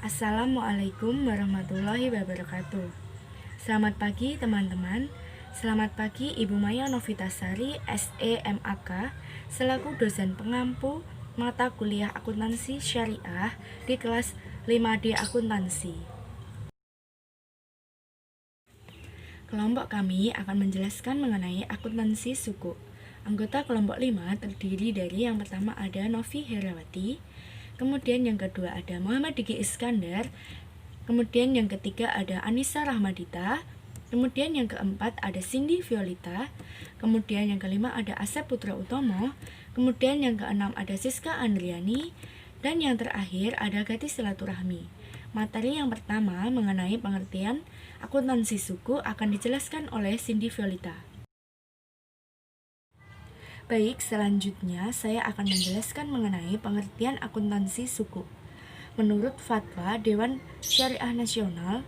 Assalamualaikum warahmatullahi wabarakatuh. Selamat pagi teman-teman. Selamat pagi Ibu Maya Novitasari, SEMAK, selaku dosen pengampu mata kuliah akuntansi syariah di kelas 5D akuntansi. Kelompok kami akan menjelaskan mengenai akuntansi suku. Anggota kelompok 5 terdiri dari yang pertama ada Novi Herawati, kemudian yang kedua ada Muhammad Diki Iskandar, kemudian yang ketiga ada Anissa Rahmadita, kemudian yang keempat ada Cindy Violita, kemudian yang kelima ada Asep Putra Utomo, kemudian yang keenam ada Siska Andriani, dan yang terakhir ada Gati Silaturahmi. Materi yang pertama mengenai pengertian akuntansi suku akan dijelaskan oleh Cindy Violita. Baik, selanjutnya saya akan menjelaskan mengenai pengertian akuntansi suku. Menurut Fatwa Dewan Syariah Nasional,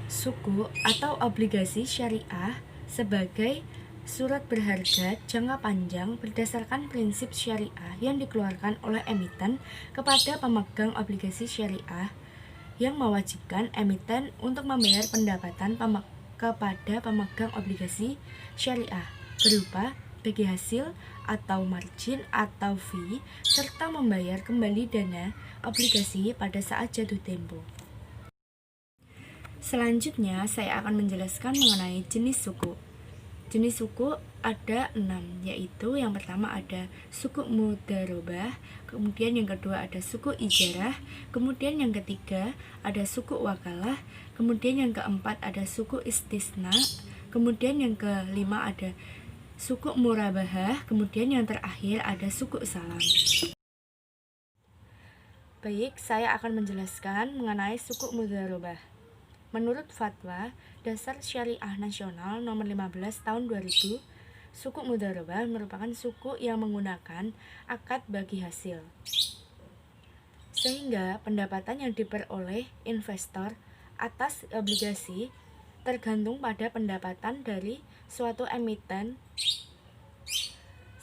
suku atau obligasi syariah sebagai surat berharga jangka panjang berdasarkan prinsip syariah yang dikeluarkan oleh emiten kepada pemegang obligasi syariah yang mewajibkan emiten untuk membayar pendapatan kepada pemegang obligasi syariah berupa bagi hasil atau margin atau fee serta membayar kembali dana obligasi pada saat jatuh tempo. Selanjutnya saya akan menjelaskan mengenai jenis suku. Jenis suku ada 6, yaitu yang pertama ada suku mudharobah, kemudian yang kedua ada suku ijarah, kemudian yang ketiga ada suku wakalah, kemudian yang keempat ada suku istisna, kemudian yang kelima ada suku murabahah, kemudian yang terakhir ada suku salam. Baik, saya akan menjelaskan mengenai suku mudharobah. Menurut Fatwa Dasar Syariah Nasional Nomor 15 Tahun 2000, suku mudharobah merupakan suku yang menggunakan akad bagi hasil, sehingga pendapatan yang diperoleh investor atas obligasi tergantung pada pendapatan dari suatu emiten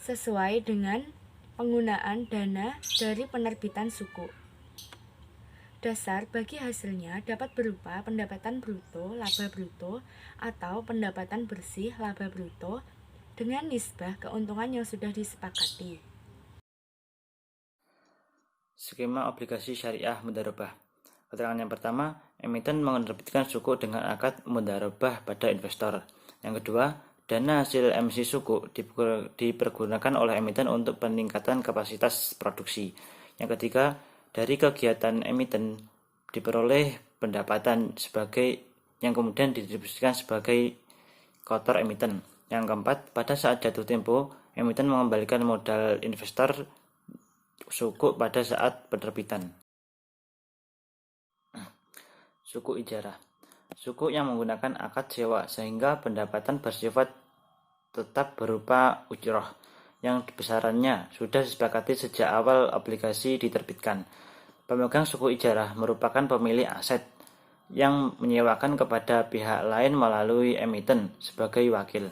sesuai dengan penggunaan dana dari penerbitan suku. Dasar bagi hasilnya dapat berupa pendapatan bruto, laba bruto, atau pendapatan bersih, laba bruto, dengan nisbah keuntungan yang sudah disepakati. Skema obligasi syariah mudharobah. Keterangan yang pertama, emiten menerbitkan suku dengan akad mudharobah pada investor. Yang kedua, dana hasil emisi suku dipergunakan oleh emiten untuk peningkatan kapasitas produksi. Yang ketiga, dari kegiatan emiten diperoleh pendapatan sebagai yang kemudian didistribusikan sebagai kotor emiten. Yang keempat, pada saat jatuh tempo, emiten mengembalikan modal investor suku pada saat penerbitan. Suku ijarah. Suku yang menggunakan akad sewa sehingga pendapatan bersifat tetap berupa ujroh yang besarannya sudah disepakati sejak awal obligasi diterbitkan. Pemegang suku ijarah merupakan pemilik aset yang menyewakan kepada pihak lain melalui emiten sebagai wakil.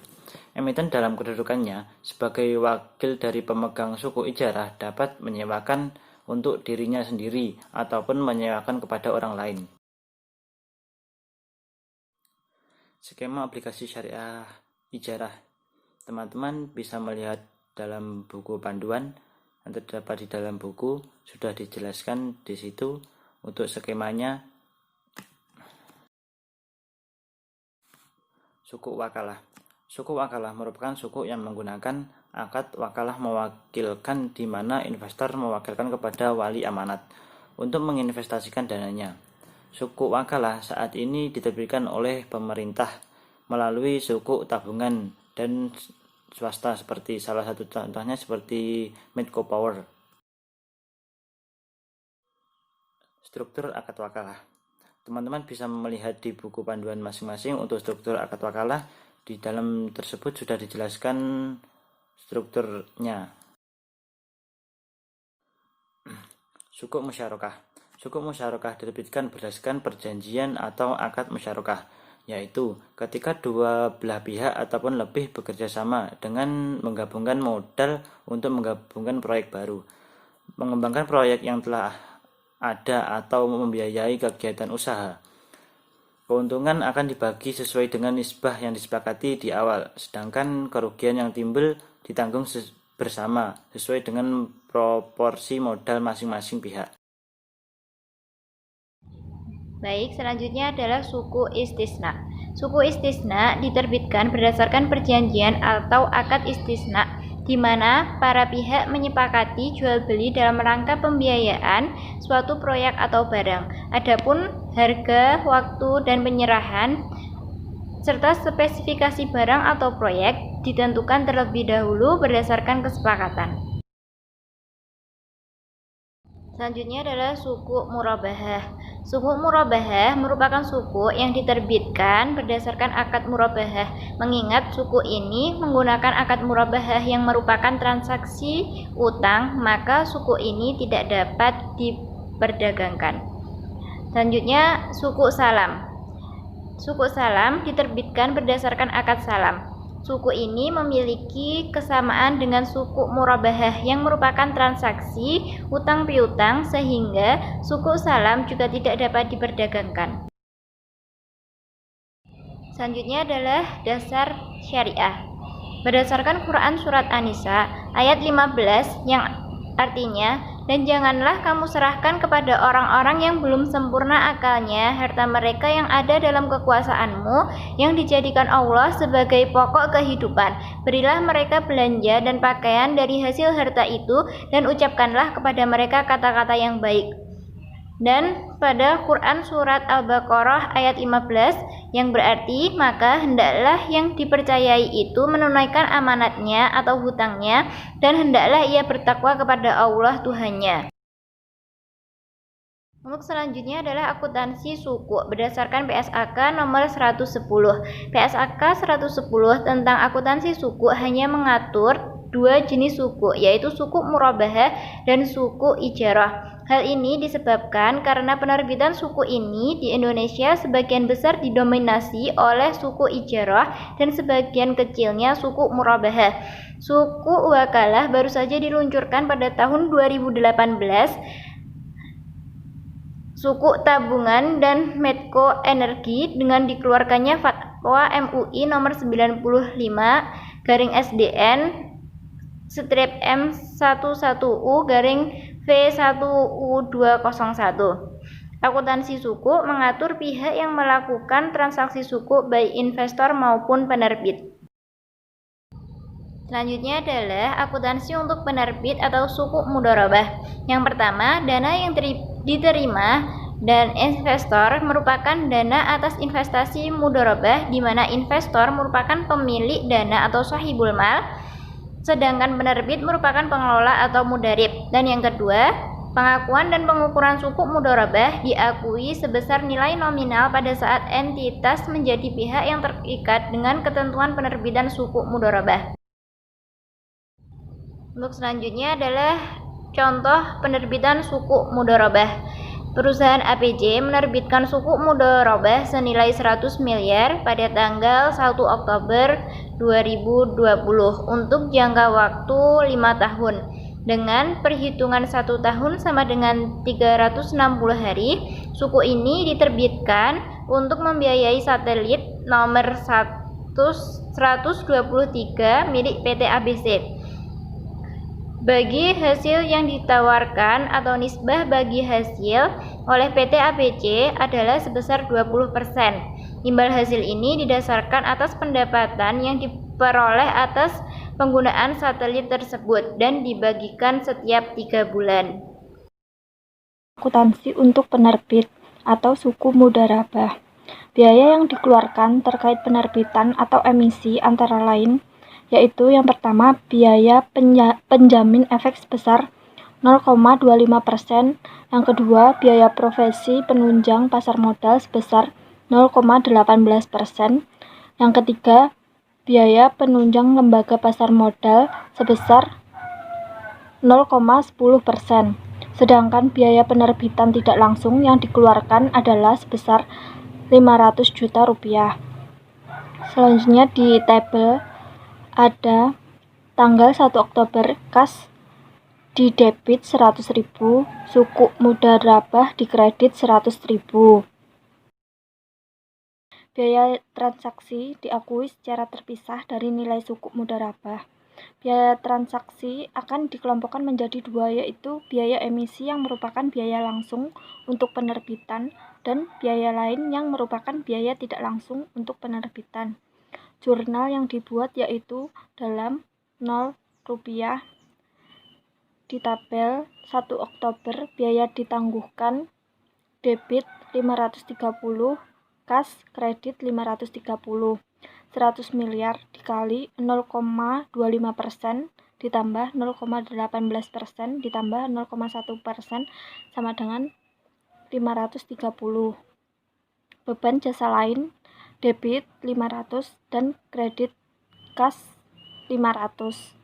Emiten dalam kedudukannya sebagai wakil dari pemegang suku ijarah dapat menyewakan untuk dirinya sendiri ataupun menyewakan kepada orang lain. Skema obligasi syariah ijarah. Teman-teman bisa melihat dalam buku panduan yang terdapat di dalam buku, sudah dijelaskan di situ untuk skemanya. Suku wakalah. Suku wakalah merupakan suku yang menggunakan akad wakalah mewakilkan, di mana investor mewakilkan kepada wali amanat untuk menginvestasikan dananya. Suku wakalah saat ini diterbitkan oleh pemerintah melalui suku tabungan dan swasta, seperti salah satu contohnya seperti Medco Power. Struktur akad wakalah. Teman-teman bisa melihat di buku panduan masing-masing untuk struktur akad wakalah. Di dalam tersebut sudah dijelaskan strukturnya. Suku musyarakah. Suku musyarakah diterbitkan berdasarkan perjanjian atau akad musyarakah, yaitu ketika dua belah pihak ataupun lebih bekerja sama dengan menggabungkan modal untuk menggabungkan proyek baru, mengembangkan proyek yang telah ada atau membiayai kegiatan usaha. Keuntungan akan dibagi sesuai dengan nisbah yang disepakati di awal, sedangkan kerugian yang timbul ditanggung bersama sesuai dengan proporsi modal masing-masing pihak. Baik, selanjutnya adalah suku istisna. Suku istisna diterbitkan berdasarkan perjanjian atau akad istisna, di mana para pihak menyepakati jual beli dalam rangka pembiayaan suatu proyek atau barang. Adapun harga, waktu, dan penyerahan serta spesifikasi barang atau proyek ditentukan terlebih dahulu berdasarkan kesepakatan. Selanjutnya adalah suku murabahah. Suku murabahah merupakan suku yang diterbitkan berdasarkan akad murabahah. Mengingat suku ini menggunakan akad murabahah yang merupakan transaksi utang, maka suku ini tidak dapat diperdagangkan. Selanjutnya suku salam. Suku salam diterbitkan berdasarkan akad salam. Suku ini memiliki kesamaan dengan suku murabahah yang merupakan transaksi utang piutang, sehingga suku salam juga tidak dapat diperdagangkan. Selanjutnya adalah dasar syariah. Berdasarkan Quran Surat An-Nisa ayat 15 yang artinya, dan janganlah kamu serahkan kepada orang-orang yang belum sempurna akalnya harta mereka yang ada dalam kekuasaanmu, yang dijadikan Allah sebagai pokok kehidupan. Berilah mereka belanja dan pakaian dari hasil harta itu, dan ucapkanlah kepada mereka kata-kata yang baik. Dan pada Quran Surat Al-Baqarah ayat 15 yang berarti, maka hendaklah yang dipercayai itu menunaikan amanatnya atau hutangnya, dan hendaklah ia bertakwa kepada Allah Tuhannya. Untuk selanjutnya adalah akuntansi suku berdasarkan PSAK nomor 110. PSAK 110 tentang akuntansi suku hanya mengatur dua jenis suku, yaitu suku murabahah dan suku ijarah. Hal ini disebabkan karena penerbitan suku ini di Indonesia sebagian besar didominasi oleh suku ijarah dan sebagian kecilnya suku murabahah. Suku wakalah baru saja diluncurkan pada tahun 2018. Suku tabungan dan Medco Energi dengan dikeluarkannya Fatwa MUI nomor 95 garing SDN strip M11U garing V1U201. Akuntansi suku mengatur pihak yang melakukan transaksi suku baik investor maupun penerbit. Selanjutnya adalah akuntansi untuk penerbit atau suku mudharabah. Yang pertama, dana yang diterima dan investor merupakan dana atas investasi mudharabah, di mana investor merupakan pemilik dana atau sahibul mal, sedangkan penerbit merupakan pengelola atau mudarib. Dan yang kedua, pengakuan dan pengukuran suku mudharabah diakui sebesar nilai nominal pada saat entitas menjadi pihak yang terikat dengan ketentuan penerbitan suku mudharabah. Untuk selanjutnya adalah contoh penerbitan suku mudharabah. Perusahaan APJ menerbitkan suku mudharabah senilai 100 miliar pada tanggal 1 Oktober 2020 untuk jangka waktu 5 tahun dengan perhitungan 1 tahun sama dengan 360 hari. Suku ini diterbitkan untuk membiayai satelit nomor 123 milik PT ABC. Bagi hasil yang ditawarkan atau nisbah bagi hasil oleh PT ABC adalah sebesar 20%. Imbal hasil ini didasarkan atas pendapatan yang diperoleh atas penggunaan satelit tersebut dan dibagikan setiap 3 bulan. Akuntansi untuk penerbit atau suku mudharabah. Biaya yang dikeluarkan terkait penerbitan atau emisi antara lain yaitu yang pertama biaya penjamin efek sebesar 0,25%, yang kedua biaya profesi penunjang pasar modal sebesar 0,18%, yang ketiga biaya penunjang lembaga pasar modal sebesar 0,10%, sedangkan biaya penerbitan tidak langsung yang dikeluarkan adalah sebesar 500 juta rupiah. Selanjutnya di tabel ada tanggal 1 Oktober kas di debit 100.000, suku mudharabah di kredit 100.000. Biaya transaksi diakui secara terpisah dari nilai suku mudharabah. Biaya transaksi akan dikelompokkan menjadi dua, yaitu biaya emisi yang merupakan biaya langsung untuk penerbitan dan biaya lain yang merupakan biaya tidak langsung untuk penerbitan. Jurnal yang dibuat yaitu dalam Rp0 di tabel 1 Oktober biaya ditangguhkan debit 530, kas kredit 530. 100 miliar dikali 0,25% ditambah 0,18% ditambah 0,1% sama dengan 530. Beban jasa lain debit 500 dan kredit kas 500.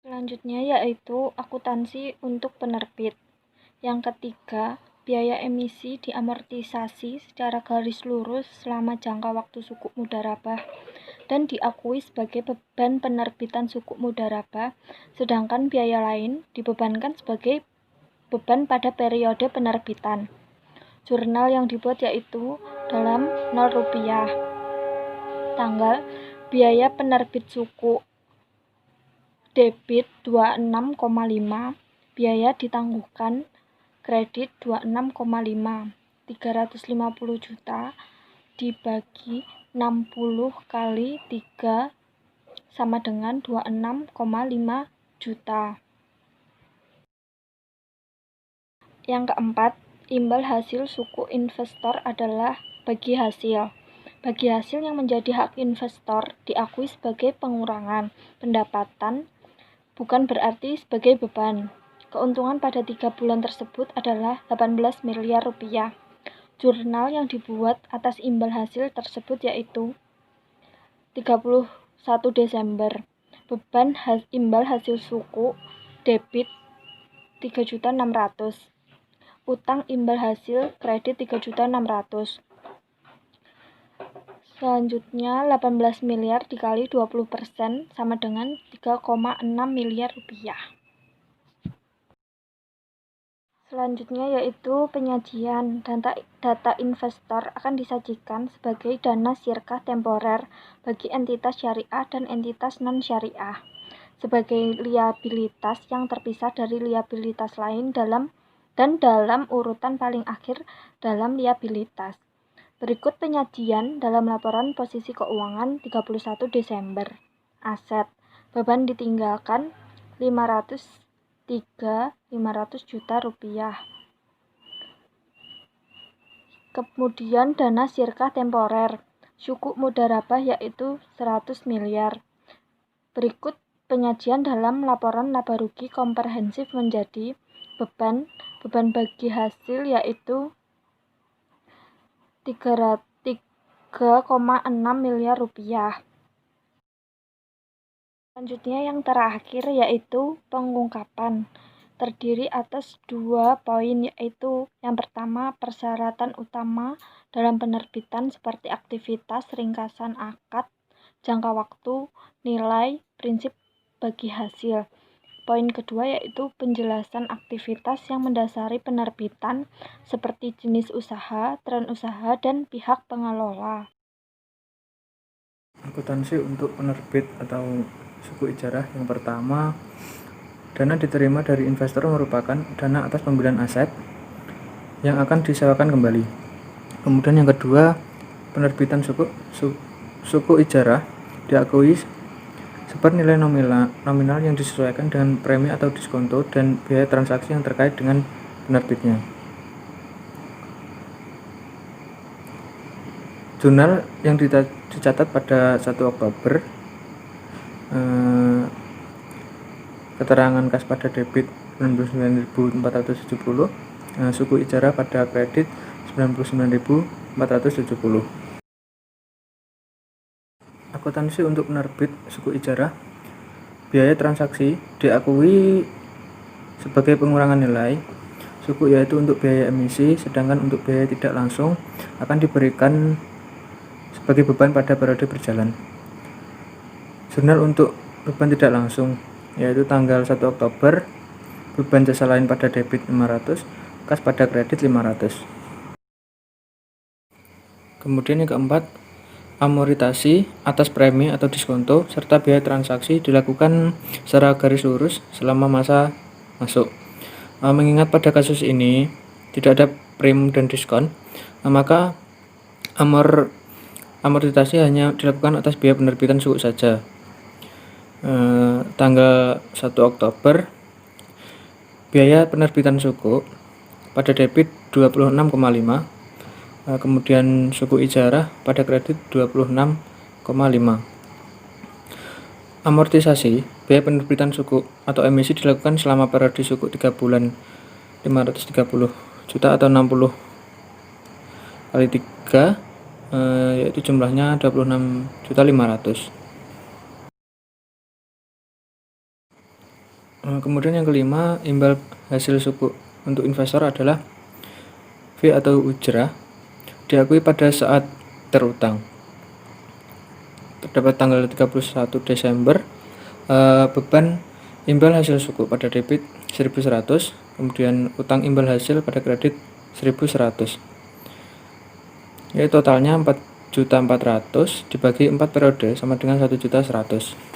Selanjutnya yaitu akuntansi untuk penerbit. Yang ketiga, biaya emisi diamortisasi secara garis lurus selama jangka waktu suku mudharabah dan diakui sebagai beban penerbitan suku mudharabah, sedangkan biaya lain dibebankan sebagai beban pada periode penerbitan. Jurnal yang dibuat yaitu dalam Rp0. Tanggal biaya penerbit suku debit 26,5, biaya ditangguhkan kredit 26,5, 350 juta dibagi 60 kali 3 sama dengan 26,5 juta. Yang keempat, imbal hasil suku investor adalah bagi hasil. Bagi hasil yang menjadi hak investor diakui sebagai pengurangan pendapatan, bukan berarti sebagai beban. Keuntungan pada 3 bulan tersebut adalah 18 miliar rupiah. Jurnal yang dibuat atas imbal hasil tersebut yaitu 31 Desember. Beban imbal hasil suku debit 3.600. Utang imbal hasil kredit 3.600. Selanjutnya 18 miliar dikali 20% sama dengan 3,6 miliar rupiah. Selanjutnya yaitu penyajian. Data investor akan disajikan sebagai dana sirkah temporer bagi entitas syariah dan entitas non-syariah sebagai liabilitas yang terpisah dari liabilitas lain dalam urutan paling akhir dalam liabilitas. Berikut penyajian dalam laporan posisi keuangan 31 Desember. Aset, beban ditinggalkan 500 juta rupiah. Kemudian dana sirkah temporer, suku mudharabah yaitu 100 miliar. Berikut penyajian dalam laporan laba rugi komprehensif menjadi beban bagi hasil yaitu 3,6 miliar rupiah. Selanjutnya yang terakhir yaitu pengungkapan. Terdiri atas 2 poin yaitu yang pertama persyaratan utama dalam penerbitan seperti aktivitas, ringkasan akad, jangka waktu, nilai, prinsip bagi hasil. Poin kedua yaitu penjelasan aktivitas yang mendasari penerbitan seperti jenis usaha, tren usaha, dan pihak pengelola. Akuntansi untuk penerbit atau suku ijarah. Yang pertama, dana diterima dari investor merupakan dana atas pembelian aset yang akan disewakan kembali. Kemudian yang kedua, penerbitan suku ijarah diakui seper nilai nominal yang disesuaikan dengan premi atau diskonto dan biaya transaksi yang terkait dengan penerbitnya. Jurnal yang dicatat pada 1 Oktober, keterangan kas pada debit 99.470, suku ijarah pada kredit 99.470. Akuntansi untuk penerbit suku ijarah, biaya transaksi diakui sebagai pengurangan nilai suku yaitu untuk biaya emisi, sedangkan untuk biaya tidak langsung akan diberikan sebagai beban pada periode berjalan. Jurnal untuk beban tidak langsung yaitu tanggal 1 Oktober, beban jasa lain pada debit 500, kas pada kredit 500. Kemudian yang keempat, amortisasi atas premi atau diskonto serta biaya transaksi dilakukan secara garis lurus selama masa masuk. Mengingat pada kasus ini tidak ada premi dan diskon, maka amortisasi hanya dilakukan atas biaya penerbitan suku saja. Tanggal 1 Oktober, biaya penerbitan suku pada debit 26,5, kemudian suku ijarah pada kredit 26,5. Amortisasi biaya penerbitan suku atau emisi dilakukan selama periode suku 3 bulan 530 juta atau 60 kali 3, yaitu jumlahnya 26.500.000. Kemudian yang kelima, imbal hasil suku untuk investor adalah fee atau ujrah diakui pada saat terutang. Terdapat tanggal 31 Desember, beban imbal hasil suku pada debit 1.100, kemudian utang imbal hasil pada kredit 1.100. Yaitu totalnya 4.400.000 dibagi 4 periode sama dengan 1.100.000.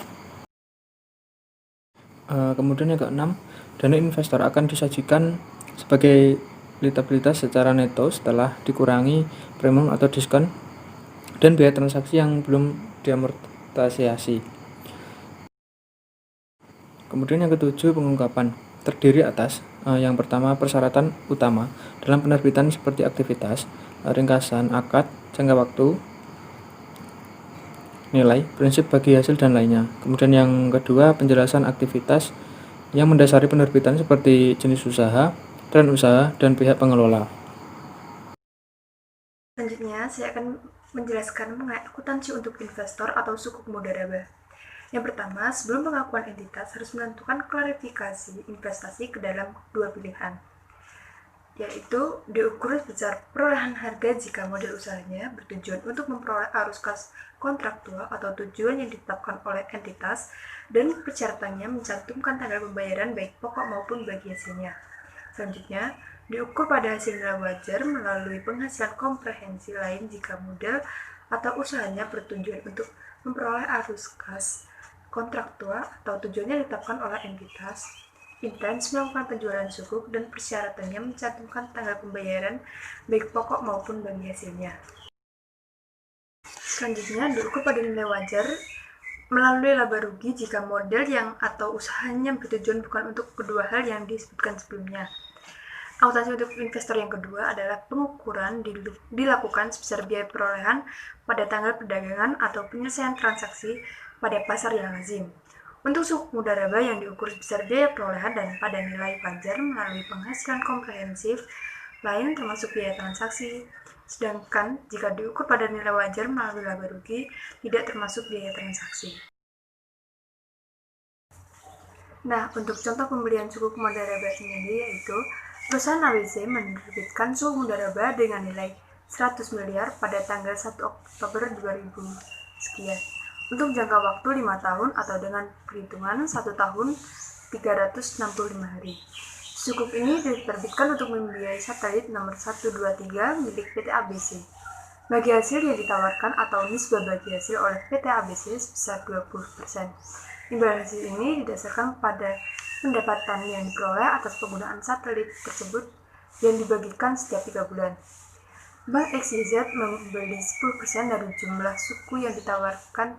Kemudian yang keenam, dana investor akan disajikan sebagai liabilitas secara neto setelah dikurangi premium atau diskon dan biaya transaksi yang belum diamortisasi. Kemudian yang ketujuh, pengungkapan terdiri atas yang pertama, persyaratan utama dalam penerbitan seperti aktivitas, ringkasan akad, jangka waktu, nilai, prinsip bagi hasil, dan lainnya. Kemudian yang kedua, penjelasan aktivitas yang mendasari penerbitan seperti jenis usaha, tren usaha, dan pihak pengelola. Selanjutnya, saya akan menjelaskan mengenai akuntansi untuk investor atau sukuk mudharabah. Yang pertama, sebelum pengakuan entitas harus menentukan klarifikasi investasi ke dalam dua pilihan, yaitu diukur sebesar perolehan harga jika model usahanya bertujuan untuk memperoleh arus kas kontraktual atau tujuan yang ditetapkan oleh entitas, dan persyaratannya mencantumkan tanggal pembayaran baik pokok maupun bagi hasilnya. Selanjutnya, diukur pada hasil nilai wajar melalui penghasilan komprehensi lain jika model atau usahanya bertujuan untuk memperoleh arus kas kontraktual atau tujuannya ditetapkan oleh entitas, intens melakukan penjualan sukuk, dan persyaratannya mencantumkan tanggal pembayaran baik pokok maupun bagi hasilnya. Selanjutnya, diukur pada nilai wajar melalui laba rugi jika model yang atau usahanya bertujuan bukan untuk kedua hal yang disebutkan sebelumnya. Akuntansi untuk investor yang kedua adalah pengukuran dilakukan sebesar biaya perolehan pada tanggal perdagangan atau penyelesaian transaksi pada pasar yang lazim. Untuk sukuk mudharabah yang diukur sebesar biaya perolehan dan pada nilai wajar melalui penghasilan komprehensif lain termasuk biaya transaksi. Sedangkan jika diukur pada nilai wajar melalui laba rugi, tidak termasuk biaya transaksi. Nah, untuk contoh pembelian sukuk mudharabah sendiri yaitu perusahaan ABC menerbitkan sukuk mudharabah dengan nilai 100 miliar pada tanggal 1 Oktober 2000 sekian untuk jangka waktu 5 tahun atau dengan perhitungan 1 tahun 365 hari. Sukuk ini diterbitkan untuk membiayai satelit nomor 123 milik PT ABC. Bagi hasil yang ditawarkan atau nisbah bagi hasil oleh PT ABC sebesar 20%. Imbal hasil ini didasarkan pada pendapatan yang diperoleh atas penggunaan satelit tersebut yang dibagikan setiap 3 bulan. Bank XYZ membeli 10% dari jumlah suku yang ditawarkan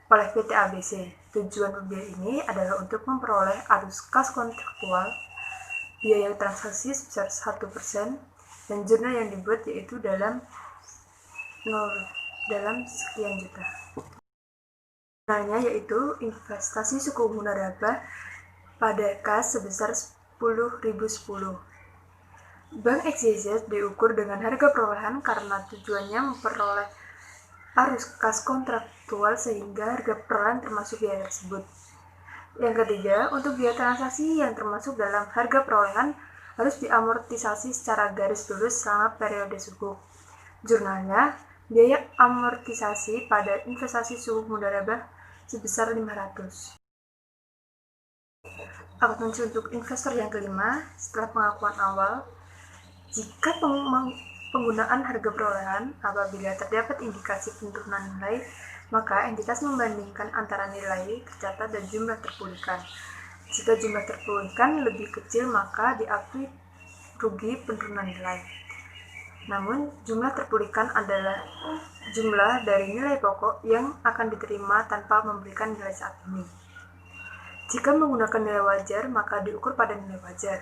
oleh PT ABC. Tujuan pembelian ini adalah untuk memperoleh arus kas kontraktual, biaya transaksi sebesar 1%, dan jurnal yang dibuat yaitu dalam sekian juta. Jurnalnya yaitu investasi sukuk mudharabah pada kas sebesar 10.010. Bank XYZ diukur dengan harga perolehan karena tujuannya memperoleh arus kas kontraktual sehingga harga perolehan termasuk biaya tersebut. Yang ketiga, untuk biaya transaksi yang termasuk dalam harga perolehan harus diamortisasi secara garis lurus selama periode sukuk. Jurnalnya, biaya amortisasi pada investasi sukuk mudharabah sebesar 500. akuntansi untuk investor yang kelima, setelah pengakuan awal, jika penggunaan harga perolehan apabila terdapat indikasi penurunan nilai, maka entitas membandingkan antara nilai tercatat dan jumlah terpulihkan. Jika jumlah terpulihkan lebih kecil, maka diakui rugi penurunan nilai. Namun, jumlah terpulihkan adalah jumlah dari nilai pokok yang akan diterima tanpa memberikan nilai saat ini. Jika menggunakan nilai wajar, maka diukur pada nilai wajar.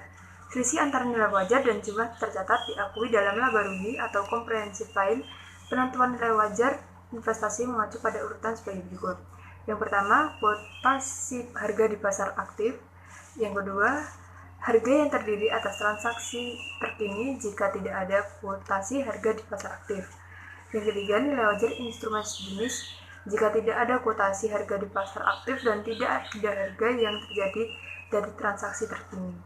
Selisih antara nilai wajar dan jumlah tercatat diakui dalam laba rugi atau comprehensive line. Penentuan nilai wajar investasi mengacu pada urutan sebagai berikut. Yang pertama, kuotasi harga di pasar aktif. Yang kedua, harga yang terdiri atas transaksi terkini jika tidak ada kuotasi harga di pasar aktif. Yang ketiga, nilai wajar instrumen sejenis jika tidak ada kuotasi harga di pasar aktif dan tidak ada harga yang terjadi dari transaksi terkini.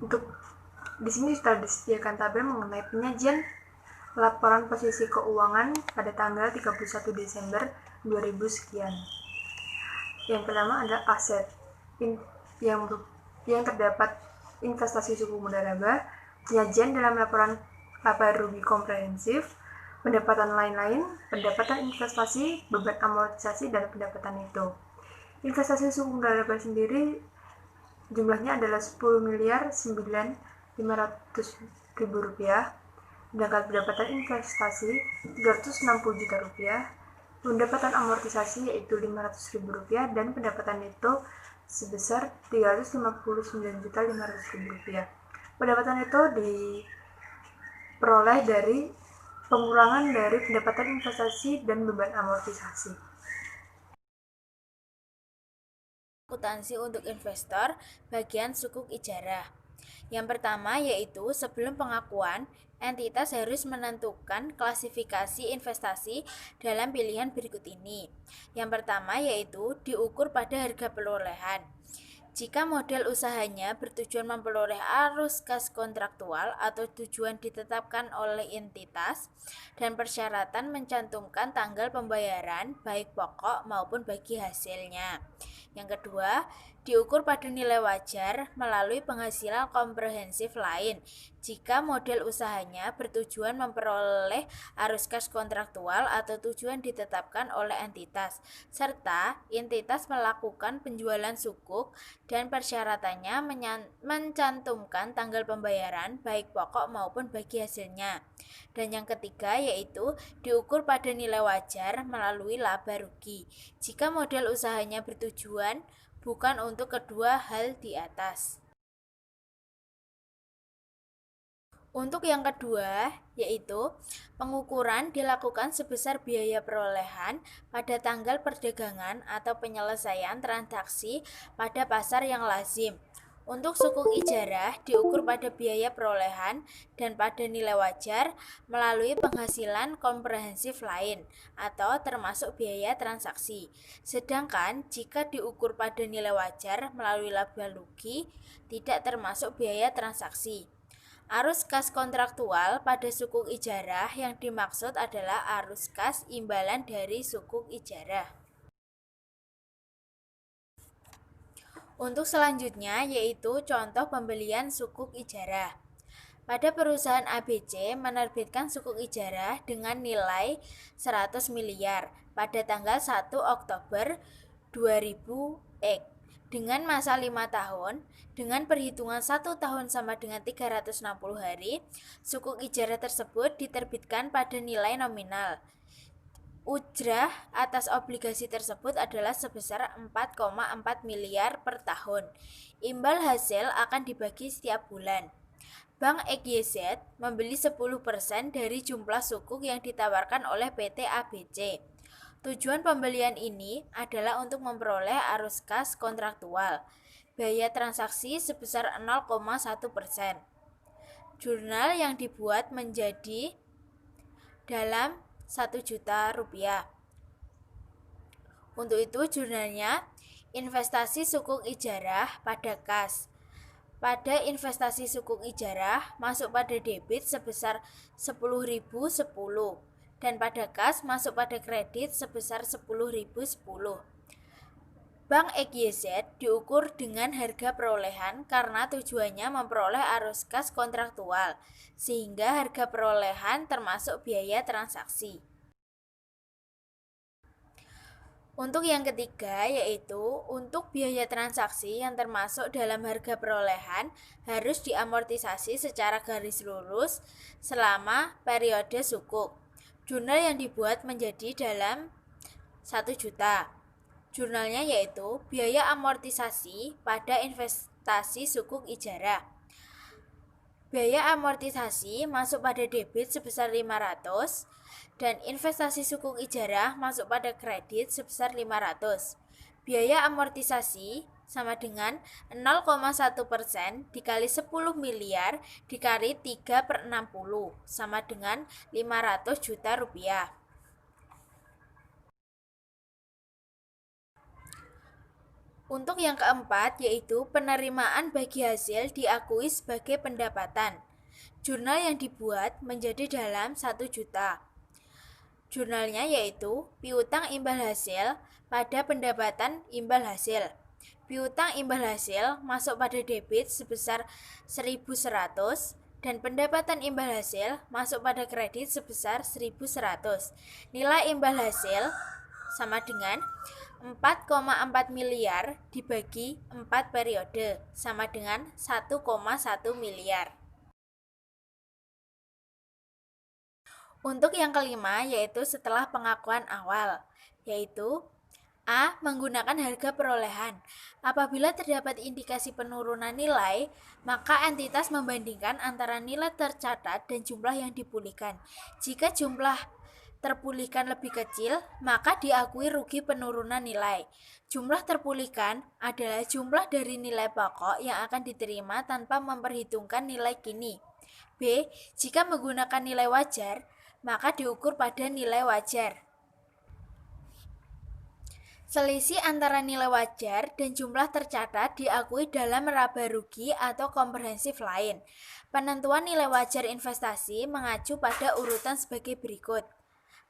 Untuk di sini telah disediakan tabel mengenai penyajian laporan posisi keuangan pada tanggal 31 Desember 2000 sekian. Yang pertama adalah aset yang terdapat investasi suku bunga laba, penyajian dalam laporan laba rugi komprehensif, pendapatan lain-lain, pendapatan investasi, beban amortisasi, dan pendapatan neto. Investasi suku bunga laba sendiri jumlahnya adalah 10.900.500.000 rupiah, sedangkan pendapatan investasi 360 juta rupiah, pendapatan amortisasi yaitu 500.000 rupiah, dan pendapatan neto sebesar 359.500.000 rupiah. Pendapatan neto diperoleh dari pengurangan dari pendapatan investasi dan beban amortisasi. Akuntansi untuk investor bagian sukuk ijarah. Yang pertama yaitu sebelum pengakuan, entitas harus menentukan klasifikasi investasi dalam pilihan berikut ini. Yang pertama yaitu diukur pada harga perolehan. Jika model usahanya bertujuan memperoleh arus kas kontraktual atau tujuan ditetapkan oleh entitas dan persyaratan mencantumkan tanggal pembayaran baik pokok maupun bagi hasilnya. Yang kedua, diukur pada nilai wajar melalui penghasilan komprehensif lain jika model usahanya bertujuan memperoleh arus kas kontraktual atau tujuan ditetapkan oleh entitas, serta entitas melakukan penjualan sukuk dan persyaratannya mencantumkan tanggal pembayaran baik pokok maupun bagi hasilnya. Dan yang ketiga yaitu diukur pada nilai wajar melalui laba rugi jika model usahanya bertujuan bukan untuk kedua hal di atas. Untuk yang kedua, yaitu pengukuran dilakukan sebesar biaya perolehan pada tanggal perdagangan atau penyelesaian transaksi pada pasar yang lazim. Untuk sukuk ijarah diukur pada biaya perolehan dan pada nilai wajar melalui penghasilan komprehensif lain atau termasuk biaya transaksi. Sedangkan jika diukur pada nilai wajar melalui laba rugi tidak termasuk biaya transaksi. Arus kas kontraktual pada sukuk ijarah yang dimaksud adalah arus kas imbalan dari sukuk ijarah. Untuk selanjutnya yaitu contoh pembelian sukuk ijarah. Pada perusahaan ABC menerbitkan sukuk ijarah dengan nilai 100 miliar pada tanggal 1 Oktober 2000 dengan masa 5 tahun, dengan perhitungan 1 tahun sama dengan 360 hari, sukuk ijarah tersebut diterbitkan pada nilai nominal. Ujrah atas obligasi tersebut adalah sebesar 4,4 miliar per tahun. Imbal hasil akan dibagi setiap bulan. Bank XYZ membeli 10% dari jumlah sukuk yang ditawarkan oleh PT ABC. Tujuan pembelian ini adalah untuk memperoleh arus kas kontraktual. Biaya transaksi sebesar 0,1%. Jurnal yang dibuat menjadi dalam 1 juta rupiah. Untuk itu jurnalnya investasi sukuk ijarah pada kas. Pada investasi sukuk ijarah masuk pada debit sebesar 10.010 dan pada kas masuk pada kredit sebesar 10.010. Bank XYZ diukur dengan harga perolehan karena tujuannya memperoleh arus kas kontraktual, sehingga harga perolehan termasuk biaya transaksi. Untuk yang ketiga, yaitu untuk biaya transaksi yang termasuk dalam harga perolehan harus diamortisasi secara garis lurus selama periode sukuk. Jurnal yang dibuat menjadi dalam 1 juta. Jurnalnya yaitu biaya amortisasi pada investasi sukuk ijarah. Biaya amortisasi masuk pada debit sebesar 500 dan investasi sukuk ijarah masuk pada kredit sebesar 500. Biaya amortisasi sama dengan 0,1% dikali 10 miliar dikali 3/60 sama dengan 500 juta rupiah. Untuk yang keempat, yaitu penerimaan bagi hasil diakui sebagai pendapatan. Jurnal yang dibuat menjadi dalam 1 juta. Jurnalnya yaitu piutang imbal hasil pada pendapatan imbal hasil. Piutang imbal hasil masuk pada debit sebesar 1.100 dan pendapatan imbal hasil masuk pada kredit sebesar 1.100. Nilai imbal hasil sama dengan 4,4 miliar dibagi 4 periode sama dengan 1,1 miliar. Untuk yang kelima yaitu setelah pengakuan awal, yaitu A. Menggunakan harga perolehan. Apabila terdapat indikasi penurunan nilai, maka entitas membandingkan antara nilai tercatat dan jumlah yang dipulihkan. Jika jumlah terpulihkan lebih kecil, maka diakui rugi penurunan nilai. Jumlah terpulihkan adalah jumlah dari nilai pokok yang akan diterima tanpa memperhitungkan nilai kini. B. Jika menggunakan nilai wajar, maka diukur pada nilai wajar. Selisih antara nilai wajar dan jumlah tercatat diakui dalam laba rugi atau komprehensif lain. Penentuan nilai wajar investasi mengacu pada urutan sebagai berikut.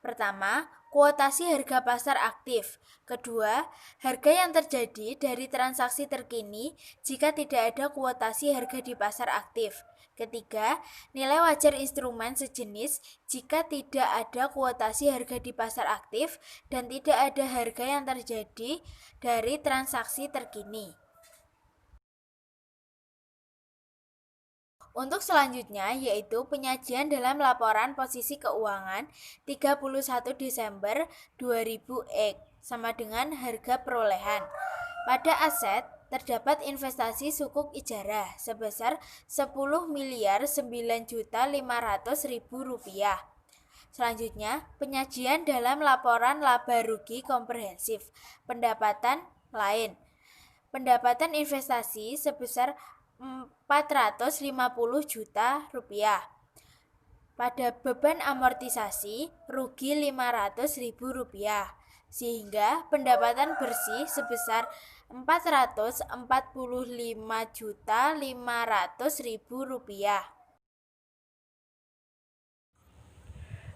Pertama, kuotasi harga pasar aktif. Kedua, harga yang terjadi dari transaksi terkini jika tidak ada kuotasi harga di pasar aktif. Ketiga, nilai wajar instrumen sejenis jika tidak ada kuotasi harga di pasar aktif dan tidak ada harga yang terjadi dari transaksi terkini. Untuk selanjutnya yaitu penyajian dalam laporan posisi keuangan 31 Desember 2000 sama dengan harga perolehan. Pada aset terdapat investasi sukuk ijarah sebesar 10.009.500.000 rupiah. Selanjutnya, penyajian dalam laporan laba rugi komprehensif. Pendapatan lain. Pendapatan investasi sebesar 450 juta rupiah. Pada beban amortisasi rugi 500.000 rupiah, sehingga pendapatan bersih sebesar 445.500.000 rupiah.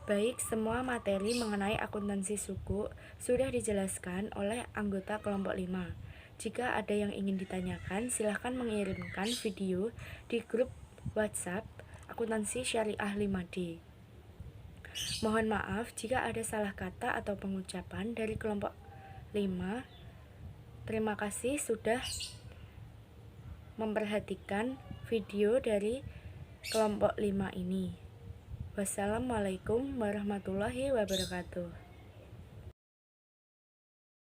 Baik, semua materi mengenai akuntansi suku sudah dijelaskan oleh anggota kelompok 5. Jika ada yang ingin ditanyakan, silahkan mengirimkan video di grup WhatsApp Akuntansi Syariah 5D. Mohon maaf jika ada salah kata atau pengucapan dari kelompok 5. Terima kasih sudah memperhatikan video dari kelompok 5 ini. Wassalamualaikum warahmatullahi wabarakatuh.